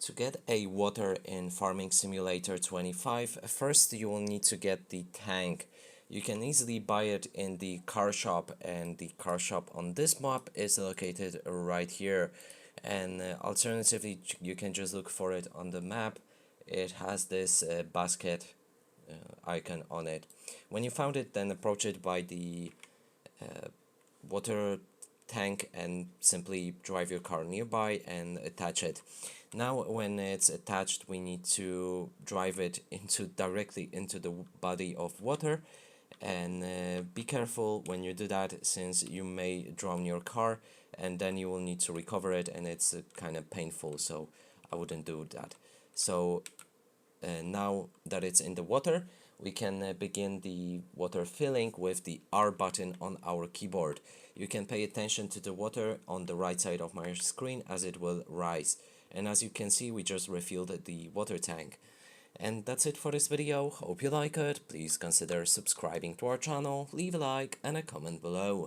To get a water in Farming Simulator 25, first you will need to get the tank. You can easily buy it in the car shop, and the car shop on this map is located right here. And alternatively, you can just look for it on the map. It has this basket icon on it. When you found it, then approach it by the water tank and simply drive your car nearby and attach it. Now when it's attached, we need to drive it directly into the body of water, and be careful when you do that, since you may drown your car and then you will need to recover it, and it's kind of painful, so I wouldn't do that. So now that it's in the water, we can begin the water filling with the R button on our keyboard. You can pay attention to the water on the right side of my screen as it will rise. And as you can see, we just refilled the water tank. And that's it for this video. Hope you like it. Please consider subscribing to our channel, leave a like and a comment below.